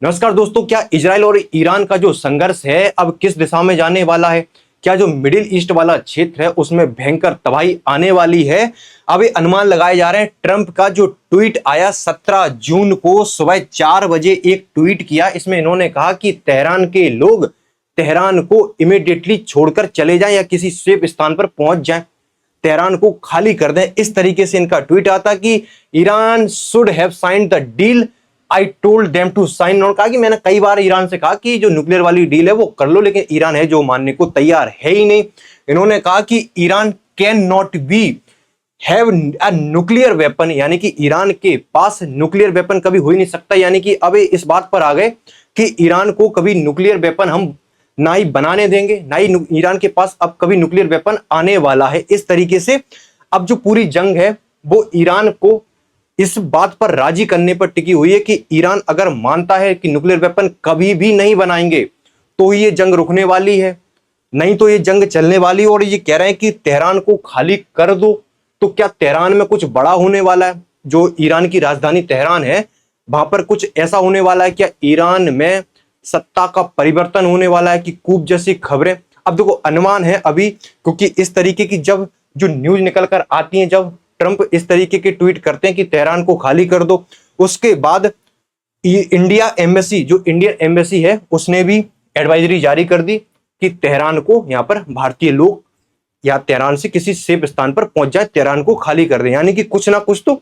नमस्कार दोस्तों, क्या इजराइल और ईरान का जो संघर्ष है अब किस दिशा में जाने वाला है? क्या जो मिडिल ईस्ट वाला क्षेत्र है उसमें भयंकर तबाही आने वाली है? अब ये अनुमान लगाए जा रहे हैं। ट्रंप का जो ट्वीट आया 17 जून को सुबह 4 बजे एक ट्वीट किया। इसमें इन्होंने कहा कि तेहरान के लोग तेहरान को इमीडिएटली छोड़कर चले जाएं या किसी सेफ स्थान पर पहुंच जाएं, तेहरान को खाली कर दें। इस तरीके से इनका ट्वीट आता कि Iran should have signed the deal, I told them to sign. उन्होंने कहा कि मैंने कई बार ईरान से कहा कि जो न्यूक्लियर वाली डील है वो कर लो, लेकिन ईरान है जो मानने को तैयार है ही नहीं। इन्होंने कहा कि Iran can not be have a nuclear weapon, यानी कि ईरान के पास न्यूक्लियर वेपन कभी हो ही नहीं सकता। यानी कि अब इस बात पर आ गए कि ईरान को कभी न्यूक्लियर वेपन हम ना ही बनाने देंगे, ना ही ईरान के पास अब कभी न्यूक्लियर वेपन आने वाला है। इस तरीके से अब जो पूरी जंग है वो ईरान को इस बात पर राजी करने पर टिकी हुई है कि ईरान अगर मानता है कि न्यूक्लियर वेपन कभी भी नहीं बनाएंगे तो ये जंग रुकने वाली है, नहीं तो ये जंग चलने वाली है। और ये कह रहे हैं कि तेहरान को खाली कर दो। तो क्या तेहरान में कुछ बड़ा होने वाला है? जो ईरान की राजधानी तेहरान है वहां पर कुछ ऐसा होने वाला है? क्या ईरान में सत्ता का परिवर्तन होने वाला है कि कूप जैसी खबरें? अब देखो, अनुमान है अभी, क्योंकि इस तरीके की जब जो न्यूज निकल कर आती है, जब ट्रंप इस तरीके के ट्वीट करते हैं कि तेहरान को खाली कर दो, उसके बाद इंडिया एम्बेसी, जो इंडियन एम्बेसी है, उसने भी एडवाइजरी जारी कर दी कि तेहरान को, यहाँ पर भारतीय लोग या तेहरान से किसी सेफ स्थान पर पहुंच जाए, तेहरान को खाली कर दें। यानी कि कुछ ना कुछ तो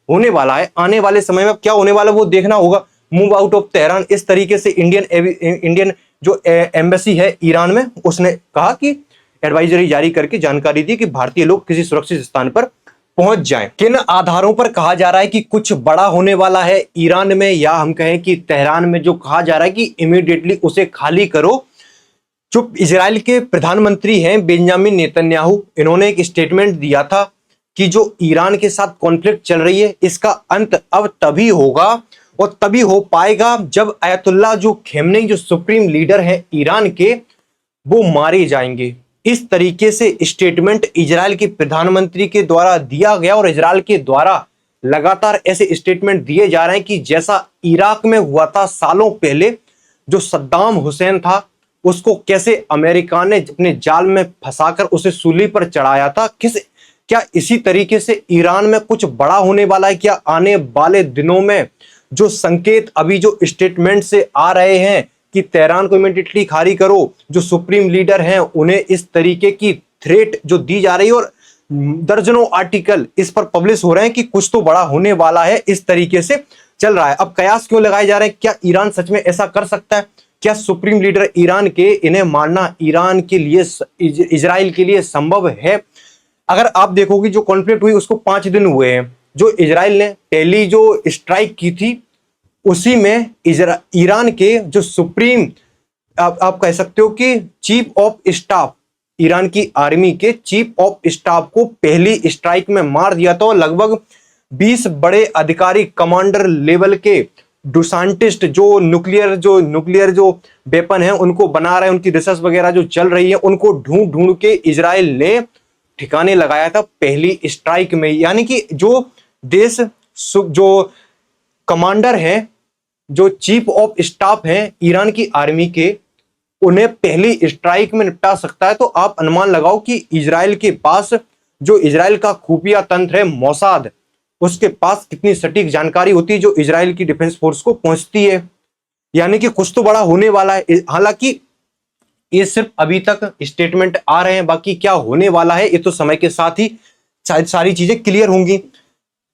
होने वाला है। आने वाले समय में क्या होने वाला है वो देखना होगा। मूव आउट ऑफ तेहरान, इस तरीके से इंडियन जो एम्बेसी है ईरान में, उसने कहा कि एडवाइजरी जारी करके जानकारी दी कि भारतीय लोग किसी सुरक्षित स्थान पर पहुंच जाएं। किन आधारों पर कहा जा रहा है कि कुछ बड़ा होने वाला है ईरान में, या हम कहें कि तेहरान में? जो कहा जा रहा है कि इमीडिएटली उसे खाली करो। जो इजराइल के प्रधानमंत्री हैं बेंजामिन नेतन्याहू, इन्होंने एक स्टेटमेंट दिया था कि जो ईरान के साथ कॉन्फ्लिक्ट चल रही है इसका अंत अब तभी होगा और तभी हो पाएगा जब अयतुल्ला जो खेमनेई, जो सुप्रीम लीडर है ईरान के, वो मारे जाएंगे। इस तरीके से स्टेटमेंट इजराइल के प्रधानमंत्री के द्वारा दिया गया। और इजराइल के द्वारा लगातार ऐसे स्टेटमेंट दिए जा रहे हैं कि जैसा इराक में हुआ था सालों पहले, जो सद्दाम हुसैन था उसको कैसे अमेरिका ने अपने जाल में फंसाकर उसे सूली पर चढ़ाया था, क्या इसी तरीके से ईरान में कुछ बड़ा होने वाला है? क्या आने वाले दिनों में जो संकेत अभी जो स्टेटमेंट से आ रहे हैं कि तेहरान को इमीडिएटली खाली करो, जो सुप्रीम लीडर हैं उन्हें इस तरीके की थ्रेट जो दी जा रही है, और दर्जनों आर्टिकल इस पर पब्लिश हो रहे हैं कि कुछ तो बड़ा होने वाला है, इस तरीके से चल रहा है। अब कयास क्यों लगाए जा रहे हैं? क्या ईरान सच में ऐसा कर सकता है? क्या सुप्रीम लीडर ईरान के, इन्हें मारना ईरान के लिए, इजराइल के लिए संभव है? अगर आप देखोगे जो कॉन्फ्लिक्ट हुई उसको 5 दिन हुए हैं। जो इजराइल ने पहली जो स्ट्राइक की थी उसी में ईरान के जो सुप्रीम, आप कह सकते हो कि चीफ ऑफ स्टाफ, ईरान की आर्मी के चीफ ऑफ स्टाफ को पहली स्ट्राइक में मार दिया था। लगभग 20 बड़े अधिकारी, कमांडर लेवल के डुसांटिस्ट, जो न्यूक्लियर जो वेपन है उनको बना रहे हैं, उनकी रिसर्च वगैरह जो चल रही है, उनको ढूंढ ढूंढ के इजराइल ने ठिकाने लगाया था पहली स्ट्राइक में। यानी कि जो देश, जो कमांडर हैं, जो चीफ ऑफ स्टाफ हैं ईरान की आर्मी के, उन्हें पहली स्ट्राइक में निपटा सकता है। तो आप अनुमान लगाओ कि इजराइल के पास, जो इजराइल का खुफिया तंत्र है मोसाद, उसके पास कितनी सटीक जानकारी होती है जो इजराइल की डिफेंस फोर्स को पहुंचती है। यानी कि कुछ तो बड़ा होने वाला है। हालांकि ये सिर्फ अभी तक स्टेटमेंट आ रहे हैं, बाकी क्या होने वाला है ये तो समय के साथ ही सारी चीजें क्लियर होंगी।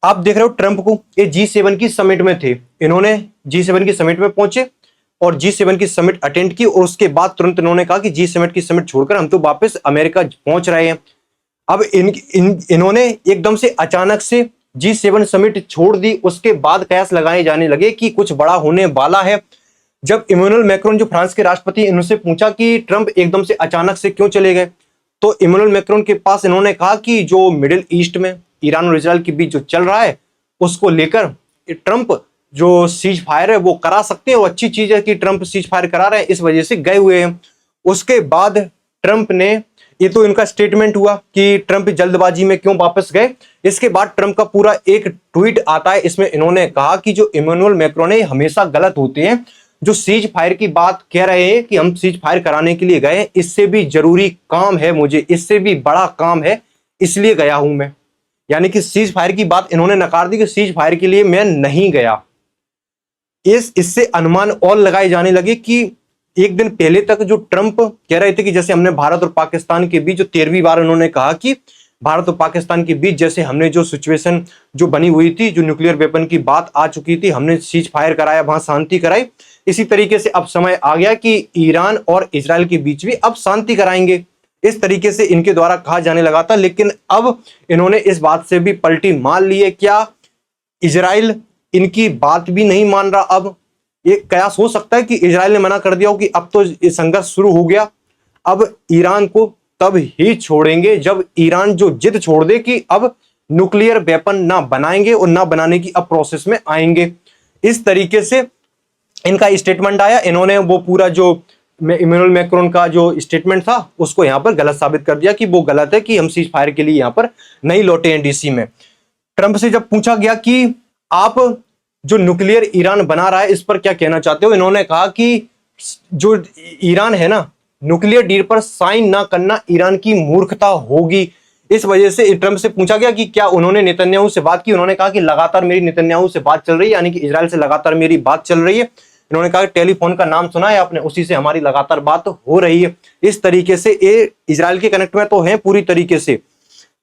आप देख रहे हो ट्रंप को, ये G7 की समिट में थे, इन्होंने G7 की समिट में पहुंचे और G7 की समिट अटेंड की, और उसके बाद तुरंत इन्होंने कहा कि G7 की समिट छोड़कर हम तो वापस अमेरिका पहुंच रहे हैं। अब इन्होंने एकदम से अचानक से G7 समिट छोड़ दी। उसके बाद कयास लगाए जाने लगे कि कुछ बड़ा होने वाला है। जब इमैनुअल मैक्रोन, जो फ्रांस के राष्ट्रपति, इनसे पूछा कि ट्रंप एकदम से अचानक से क्यों चले गए, तो इमैनुअल मैक्रोन के पास इन्होंने कहा कि जो मिडिल ईस्ट में ईरान और इजराइल के बीच जो चल रहा है उसको लेकर ट्रंप जो सीज फायर है वो करा सकते हैं, और अच्छी चीज है कि ट्रंप सीज फायर करा रहे हैं, इस वजह से गए हुए हैं। उसके बाद ट्रंप ने, ये तो इनका स्टेटमेंट हुआ कि ट्रंप जल्दबाजी में क्यों वापस गए। इसके बाद ट्रंप का पूरा एक ट्वीट आता है, इसमें इन्होंने कहा कि जो इमैनुअल मैक्रोन है हमेशा गलत होते हैं, जो सीज फायर की बात कह रहे हैं कि हम सीज फायर कराने के लिए गए, इससे भी जरूरी काम है मुझे, इससे भी बड़ा काम है, इसलिए गया हूं मैं। यानी कि सीज फायर की बात इन्होंने नकार दी कि सीज फायर के लिए मैं नहीं गया। इससे अनुमान और लगाए जाने लगे कि एक दिन पहले तक जो ट्रंप कह रहे थे कि जैसे हमने भारत और पाकिस्तान के बीच, जो 13वीं बार उन्होंने कहा कि भारत और पाकिस्तान के बीच जैसे हमने जो सिचुएशन जो बनी हुई थी, जो न्यूक्लियर वेपन की बात आ चुकी थी, हमने सीज फायर कराया, वहां शांति कराई, इसी तरीके से अब समय आ गया कि ईरान और इजराइल के बीच भी अब शांति कराएंगे। इस तरीके से इनके द्वारा कहा जाने लगा था, लेकिन अब इन्होंने इस बात से भी पलटी मार ली है। क्या इजराइल इनकी बात भी नहीं मान रहा? अब ये कयास हो सकता है कि इजराइल ने मना कर दिया हो कि अब तो ये संघर्ष शुरू हो गया, अब ईरान को तब ही छोड़ेंगे जब ईरान जो जिद छोड़ दे कि अब न्यूक्लियर वेपन ना बनाएंगे और ना बनाने की अब प्रोसेस में आएंगे। इस तरीके से इनका स्टेटमेंट आया। इन्होंने वो पूरा जो इमैनुअल मैक्रोन का जो स्टेटमेंट था उसको यहां पर गलत साबित कर दिया कि वो गलत है, कि हम सीज फायर के लिए यहां पर नहीं लौटे हैं डीसी में। ट्रंप से जब पूछा गया कि आप जो न्यूक्लियर ईरान बना रहा है इस पर क्या कहना चाहते हो, इन्होंने कहा कि जो ईरान है ना, न्यूक्लियर डील पर साइन ना करना ईरान की मूर्खता होगी। इस वजह से ट्रंप से पूछा गया कि क्या उन्होंने नेतन्याहू से बात की, उन्होंने कहा कि लगातार मेरी नेतन्याहू से बात चल रही है, यानी कि इजराइल से लगातार मेरी बात चल रही है। इन्होंने कहा टेलीफोन का नाम सुना है आपने, उसी से हमारी लगातार बात हो रही है। इस तरीके से ये इजराइल के कनेक्ट में तो है पूरी तरीके से।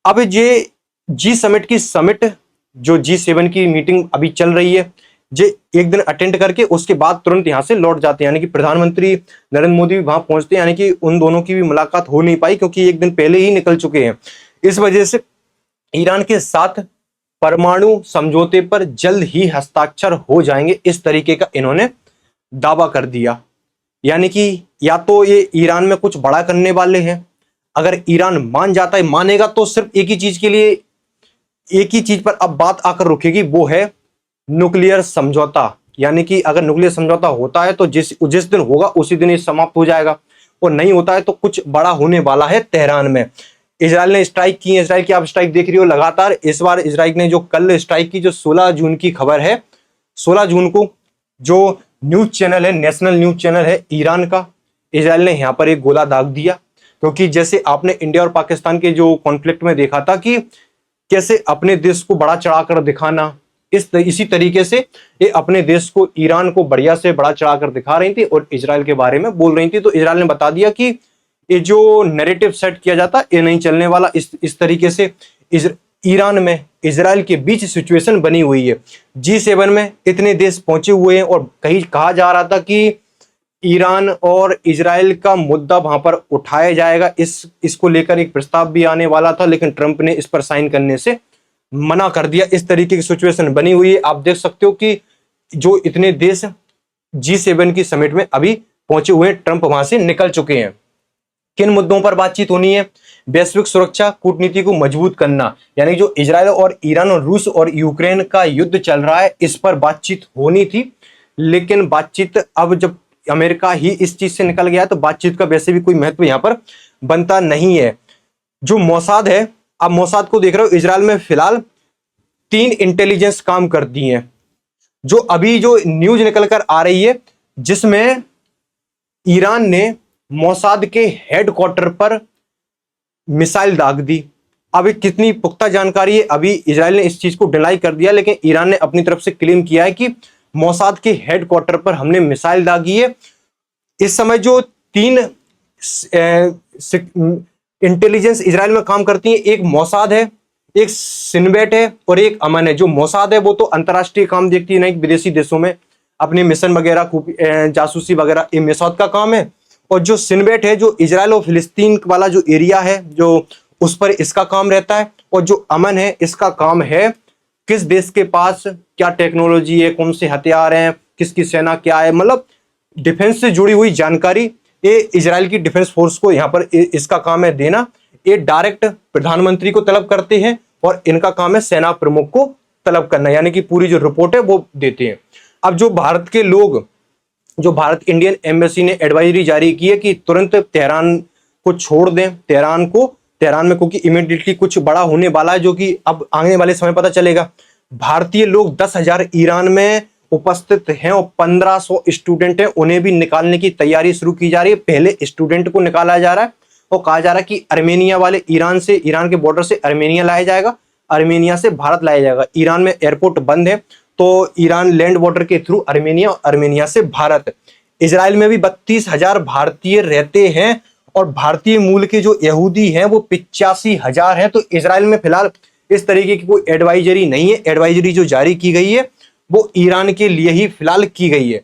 अब ये समिट जो G7 की मीटिंग अभी चल रही है, जे एक दिन अटेंड करके उसके बाद तुरंत यहां से लौट जाते हैं, यानी कि प्रधानमंत्री नरेंद्र मोदी भी वहां पहुंचते हैं, यानी कि उन दोनों की भी मुलाकात हो नहीं पाई क्योंकि एक दिन पहले ही निकल चुके हैं। इस वजह से ईरान के साथ परमाणु समझौते पर जल्द ही हस्ताक्षर हो जाएंगे, इस तरीके का इन्होंने दावा कर दिया। यानी कि या तो ये ईरान में कुछ बड़ा करने वाले हैं, अगर ईरान मान जाता है, मानेगा तो सिर्फ एक ही चीज के लिए, एक ही चीज पर अब बात आकर रुकेगी, वो है न्यूक्लियर समझौता। यानी कि अगर न्यूक्लियर समझौता होता है तो जिस दिन होगा उसी दिन ये समाप्त हो जाएगा, और नहीं होता है तो कुछ बड़ा होने वाला है तेहरान में। इजराइल ने स्ट्राइक की है, इजराइल की आप स्ट्राइक देख रही हो लगातार। इस बार इजराइल ने जो कल स्ट्राइक की, जो 16 जून की खबर है, 16 जून को जो न्यूज चैनल है, नेशनल न्यूज चैनल है ईरान का, इजराइल ने यहां पर एक गोला दाग दिया। क्योंकि जैसे आपने इंडिया और पाकिस्तान के जो कॉन्फ्लिक्ट में देखा था कि कैसे अपने देश को बड़ा चढ़ाकर दिखाना, इसी तरीके से ये अपने देश को, ईरान को बढ़िया से बड़ा चढ़ाकर दिखा रही थी और इजराइल के बारे में बोल रही थी। तो इजराइल ने बता दिया कि ये जो नैरेटिव सेट किया जाता ये नहीं चलने वाला। इस तरीके से ईरान में इजराइल के बीच सिचुएशन बनी हुई है। G7 में इतने देश पहुंचे हुए हैं और कहीं कहा जा रहा था कि ईरान और इजराइल का मुद्दा वहां पर उठाया जाएगा, इसको लेकर एक प्रस्ताव भी आने वाला था, लेकिन ट्रंप ने इस पर साइन करने से मना कर दिया। इस तरीके की सिचुएशन बनी हुई है। आप देख सकते हो कि जो इतने देश G7 की समिट में अभी पहुंचे हुए हैं, ट्रंप वहां से निकल चुके हैं। किन मुद्दों पर बातचीत होनी है? वैश्विक सुरक्षा कूटनीति को मजबूत करना, यानी जो इजराइल और ईरान और रूस और यूक्रेन का युद्ध चल रहा है, इस पर बातचीत होनी थी। लेकिन बातचीत अब जब अमेरिका ही इस चीज से निकल गया है तो बातचीत का वैसे भी कोई महत्व यहां पर बनता नहीं है। जो मोसाद है, आप मोसाद को देख रहे हो, इजराइल में फिलहाल 3 इंटेलिजेंस काम करती हैं। जो अभी जो न्यूज निकल कर आ रही है जिसमें ईरान ने मोसाद के हेडक्वार्टर पर मिसाइल दाग दी। अभी कितनी पुख्ता जानकारी है, अभी इजराइल ने इस चीज को डिनाई कर दिया, लेकिन ईरान ने अपनी तरफ से क्लेम किया है कि मोसाद के हेडक्वार्टर पर हमने मिसाइल दागी है। इस समय जो 3 इंटेलिजेंस इजराइल में काम करती है, एक मोसाद है, एक सिनबेट है और एक अमन है। जो मोसाद है वो तो अंतरराष्ट्रीय काम देखती है, नहीं विदेशी देशों में अपने मिशन वगैरह, जासूसी वगैरह, ये मोसाद का काम है। और जो सिनबेट है, जो इजराइल और फिलिस्तीन वाला जो एरिया है, जो उस पर इसका काम रहता है। और जो अमन है, इसका काम है किस देश के पास क्या टेक्नोलॉजी है, कौन से हथियार हैं, किसकी सेना क्या है, मतलब डिफेंस से जुड़ी हुई जानकारी ये इजराइल की डिफेंस फोर्स को यहाँ पर इसका काम है देना। ये डायरेक्ट प्रधानमंत्री को तलब करते हैं और इनका काम है सेना प्रमुख को तलब करना, यानी कि पूरी जो रिपोर्ट है वो देते हैं। अब जो भारत के लोग, जो भारत इंडियन एम्बेसी ने एडवाइजरी जारी की है कि तुरंत तेहरान को छोड़ दें, तेहरान में क्योंकि इमीडिएटली कुछ बड़ा होने वाला है, जो कि अब आने वाले समय पता चलेगा। भारतीय लोग 10,000 ईरान में उपस्थित हैं और 1500 स्टूडेंट हैं, उन्हें भी निकालने की तैयारी शुरू की जा रही है। पहले स्टूडेंट को निकाला जा रहा है और कहा जा रहा है कि अर्मेनिया वाले ईरान के बॉर्डर से अर्मेनिया लाया जाएगा, अर्मेनिया से भारत लाया जाएगा। ईरान में एयरपोर्ट बंद है तो ईरान लैंड बॉर्डर के थ्रू अर्मेनिया और अर्मेनिया से भारत। इजराइल में भी 32,000 भारतीय रहते हैं और भारतीय मूल के जो यहूदी हैं वो 85,000 हैं। तो इजराइल में फिलहाल इस तरीके की कोई एडवाइजरी नहीं है। एडवाइजरी जो जारी की गई है वो ईरान के लिए ही फिलहाल की गई है।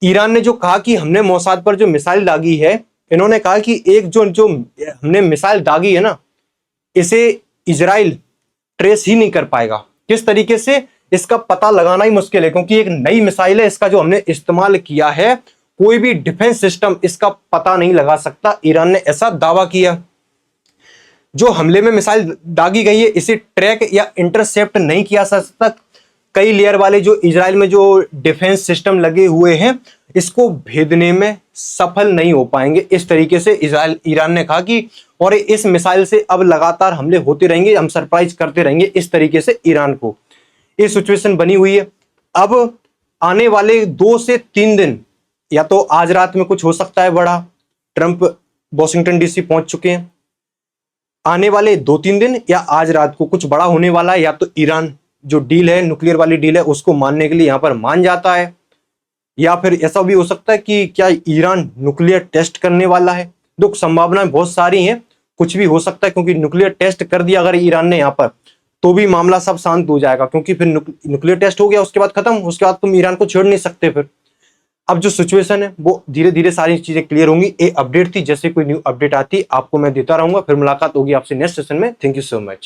ईरान ने जो कहा कि हमने मोसाद पर जो मिसाइल दागी है, इन्होंने कहा कि एक जो हमने मिसाइल दागी है ना, इसे इजराइल ट्रेस ही नहीं कर पाएगा। किस तरीके से, इसका पता लगाना ही मुश्किल है, क्योंकि एक नई मिसाइल है, इसका जो हमने इस्तेमाल किया है कोई भी डिफेंस सिस्टम इसका पता नहीं लगा सकता। ईरान ने ऐसा दावा किया। जो हमले में मिसाइल दागी गई है इसे ट्रैक या इंटरसेप्ट नहीं किया जा सकता। कई लेयर वाले जो इजराइल में जो डिफेंस सिस्टम लगे हुए हैं इसको भेदने में सफल नहीं हो पाएंगे। इस तरीके से ईरान ने कहा कि और इस मिसाइल से अब लगातार हमले होते रहेंगे, हम सरप्राइज करते रहेंगे। इस तरीके से ईरान को ये सिचुएशन बनी हुई है। अब आने वाले 2 से 3 दिन, या तो आज रात में कुछ हो सकता है बड़ा, ट्रंप वॉशिंगटन डीसी पहुंच चुके हैं, आने वाले 2-3 दिन या आज रात को कुछ बड़ा होने वाला है। या तो ईरान जो डील है, न्यूक्लियर वाली डील है, उसको मानने के लिए यहां पर मान जाता है, या फिर ऐसा भी हो सकता है कि क्या ईरान न्यूक्लियर टेस्ट करने वाला है। तो संभावनाएं बहुत सारी हैं, कुछ भी हो सकता है, क्योंकि न्यूक्लियर टेस्ट कर दिया अगर ईरान ने यहाँ पर तो भी मामला सब शांत हो जाएगा, क्योंकि फिर न्यूक्लियर टेस्ट हो गया उसके बाद खत्म, उसके बाद तुम ईरान को छेड़ नहीं सकते। फिर अब जो सिचुएशन है वो धीरे धीरे सारी चीजें क्लियर होंगी। ये अपडेट थी, जैसे कोई न्यू अपडेट आती आपको मैं देता रहूंगा। फिर मुलाकात होगी आपसे नेक्स्ट सेशन में। Thank you so much.